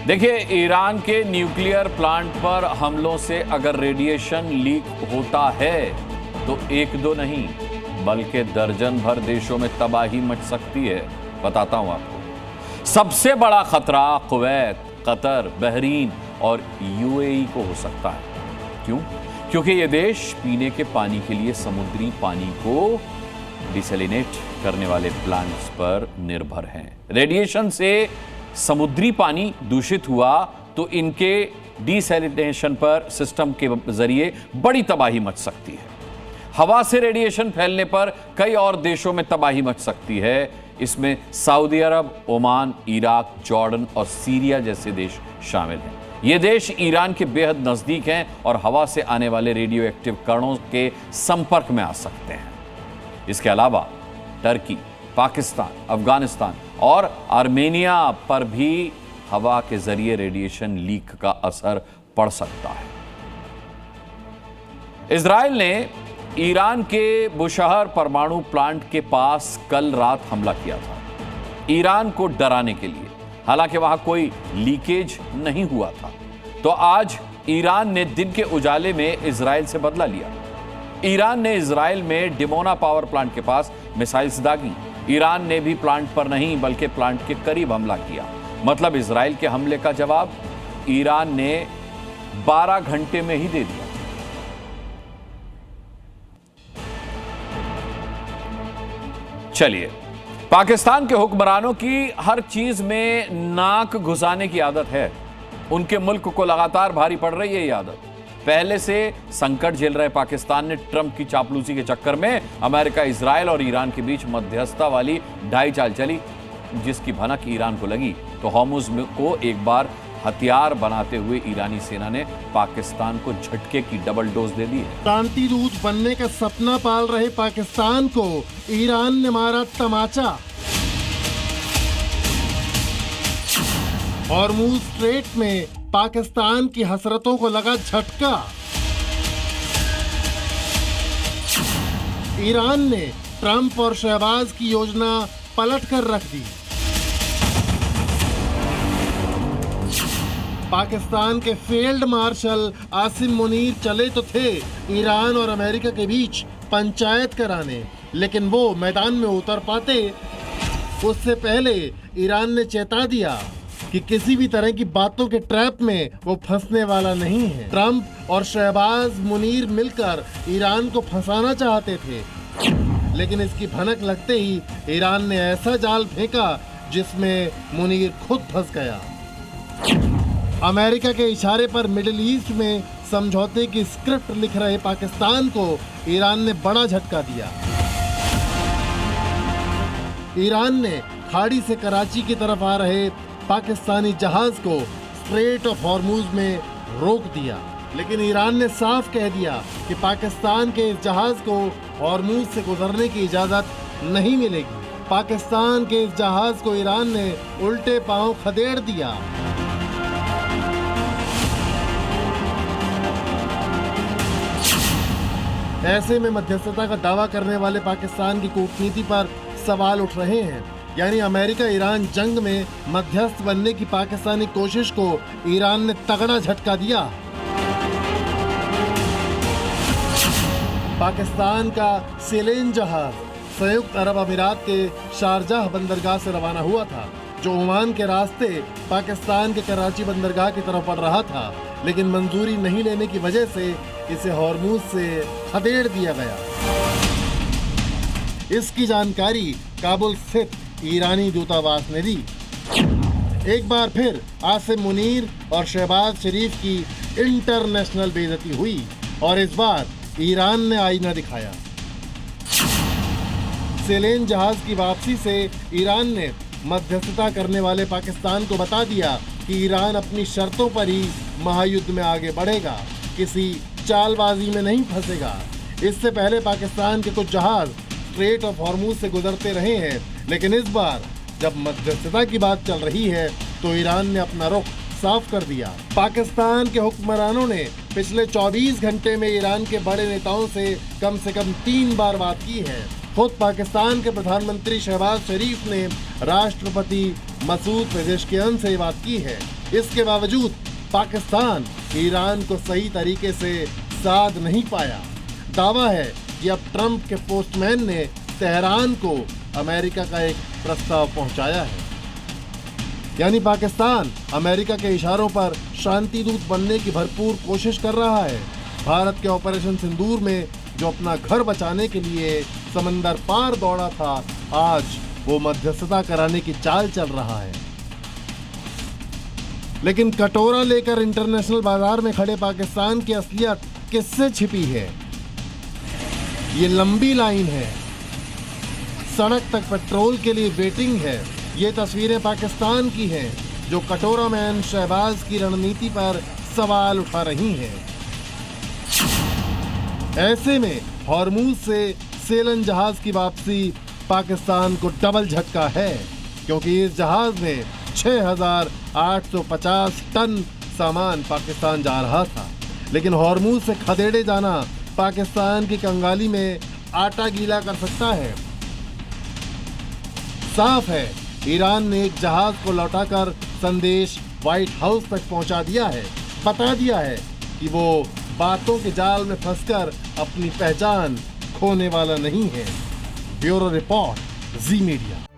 देखिए, ईरान के nuclear plant पर हमलों से अगर रेडिएशन लीक होता है तो एक दो नहीं बल्कि दर्जन भर देशों में तबाही मच सकती है। बताता हूं आपको। सबसे बड़ा खतरा कुवैत, कतर, बहरीन और यूएई को हो सकता है। क्यों? क्योंकि ये देश पीने के पानी के लिए समुद्री पानी को डिसैलिनेट करने वाले प्लांट्स पर निर्भर हैं। रेडिएशन से समुद्री पानी दूषित हुआ तो इनके डिसैलिनेशन पर सिस्टम के जरिए बड़ी तबाही मच सकती है। हवा से रेडिएशन फैलने पर कई और देशों में तबाही मच सकती है। इसमें सऊदी अरब, ओमान, इराक, जॉर्डन और सीरिया जैसे देश शामिल हैं। ये देश ईरान के बेहद नजदीक हैं और हवा से आने वाले रेडियो एक्टिव कणों के संपर्क में आ सकते हैं। इसके अलावा टर्की, पाकिस्तान, अफगानिस्तान और आर्मेनिया पर भी हवा के जरिए रेडिएशन लीक का असर पड़ सकता है। इजराइल ने ईरान के बुशहर परमाणु प्लांट के पास कल रात हमला किया था, ईरान को डराने के लिए। हालांकि वहां कोई लीकेज नहीं हुआ था। तो आज ईरान ने दिन के उजाले में इजराइल से बदला लिया। ईरान ने इजराइल में डिमोना पावर प्लांट के पास मिसाइल्स दागी। ईरान ने भी प्लांट पर नहीं बल्कि प्लांट के करीब हमला किया। मतलब इजराइल के हमले का जवाब ईरान ने 12 घंटे में ही दे दिया। चलिए, पाकिस्तान के हुक्मरानों की हर चीज में नाक घुसाने की आदत है। उनके मुल्क को लगातार भारी पड़ रही है ये आदत। पहले से संकट झेल रहे पाकिस्तान ने ट्रंप की चापलूसी के चक्कर में अमेरिका, इजराइल और ईरान के बीच मध्यस्थता वाली ढाई चाल चली, जिसकी भनक ईरान को लगी तो हॉर्मुज़ को एक बार हथियार बनाते हुए ईरानी सेना ने पाकिस्तान को झटके की डबल डोज दे दी है। क्रांति दूत बनने का सपना पाल रहे पाकिस्तान को ईरान ने मारा तमाचा। हॉर्मुज़ स्ट्रेट में पाकिस्तान की हसरतों को लगा झटका। ईरान ने ट्रंप और शहबाज की योजना पलट कर रख दी। पाकिस्तान के फील्ड मार्शल आसिम मुनीर चले तो थे ईरान और अमेरिका के बीच पंचायत कराने, लेकिन वो मैदान में उतर पाते उससे पहले ईरान ने चेता दिया कि किसी भी तरह की बातों के ट्रैप में वो फंसने वाला नहीं है। ट्रंप और शहबाज मुनीर मिलकर ईरान को फंसाना चाहते थे, लेकिन इसकी भनक लगते ही ईरान ने ऐसा जाल फेंका जिसमें मुनीर खुद फंस गया। अमेरिका के इशारे पर मिडिल ईस्ट में समझौते की स्क्रिप्ट लिख रहे पाकिस्तान को ईरान ने बड़ा झटका दिया। ईरान ने खाड़ी से कराची की तरफ आ रहे पाकिस्तानी जहाज को स्ट्रेट ऑफ हॉर्मुज़ में रोक दिया, लेकिन ईरान ने साफ कह दिया कि पाकिस्तान के इस जहाज को हॉर्मुज़ से गुजरने की इजाज़त नहीं मिलेगी। पाकिस्तान के इस जहाज को ईरान ने उल्टे पांव खदेड़ दिया। ऐसे में मध्यस्थता का दावा करने वाले पाकिस्तान की कूटनीति पर सवाल उठ रहे हैं। यानी अमेरिका ईरान जंग में मध्यस्थ बनने की पाकिस्तानी कोशिश को ईरान ने तगड़ा झटका दिया। पाकिस्तान का सेलेन जहाज संयुक्त अरब अमीरात के शारजाह बंदरगाह से रवाना हुआ था, जो ओमान के रास्ते पाकिस्तान के कराची बंदरगाह की तरफ बढ़ रहा था, लेकिन मंजूरी नहीं लेने की वजह से इसे हॉर्मुज़ से खदेड़ दिया गया। इसकी जानकारी काबुल स्थित ईरानी दूतावास ने दी। एक बार फिर आसिम मुनीर और शहबाज शरीफ की इंटरनेशनल बेइज्जती हुई और इस बार ईरान ने आईना दिखाया। सेलेन जहाज की वापसी से ईरान ने मध्यस्थता करने वाले पाकिस्तान को बता दिया कि ईरान अपनी शर्तों पर ही महायुद्ध में आगे बढ़ेगा, किसी चालबाजी में नहीं फंसेगा। इससे पहले पाकिस्तान के कुछ जहाज स्ट्रेट ऑफ हॉर्मुज़ से गुजरते रहे हैं, लेकिन इस बार जब मध्यस्थता की बात चल रही है तो ईरान ने अपना रुख साफ कर दिया। पाकिस्तान के हुक्मरानों ने पिछले 24 घंटे में ईरान के बड़े नेताओं से कम 3 बार बात की है। खुद पाकिस्तान के प्रधानमंत्री शहबाज शरीफ ने राष्ट्रपति मसूद पेजेशकियान से बात की है। इसके बावजूद पाकिस्तान ईरान को सही तरीके से साध नहीं पाया। दावा है कि अब ट्रंप के पोस्टमैन ने तेहरान को अमेरिका का एक प्रस्ताव पहुंचाया है। यानी पाकिस्तान अमेरिका के इशारों पर शांति दूत बनने की भरपूर कोशिश कर रहा है। भारत के ऑपरेशन सिंदूर में जो अपना घर बचाने के लिए समंदर पार दौड़ा था, आज वो मध्यस्थता कराने की चाल चल रहा है। लेकिन कटोरा लेकर इंटरनेशनल बाजार में खड़े पाकिस्तान की असलियत किससे छिपी है? ये लंबी लाइन है, सड़क तक पेट्रोल के लिए वेटिंग है। ये तस्वीरें पाकिस्तान की हैं जो कटोरा मैन शहबाज की रणनीति पर सवाल उठा रही हैं। ऐसे में हॉर्मूज से सेलन जहाज की वापसी पाकिस्तान को डबल झटका है, क्योंकि इस जहाज में 6,850 टन सामान पाकिस्तान जा रहा था। लेकिन हॉर्मूज से खदेड़े जाना पाकिस्तान की कंगाली में आटा गीला कर सकता है। साफ है, ईरान ने एक जहाज को लौटाकर संदेश व्हाइट हाउस तक पहुंचा दिया है, बता दिया है कि वो बातों के जाल में फंसकर अपनी पहचान खोने वाला नहीं है। ब्यूरो रिपोर्ट, जी मीडिया।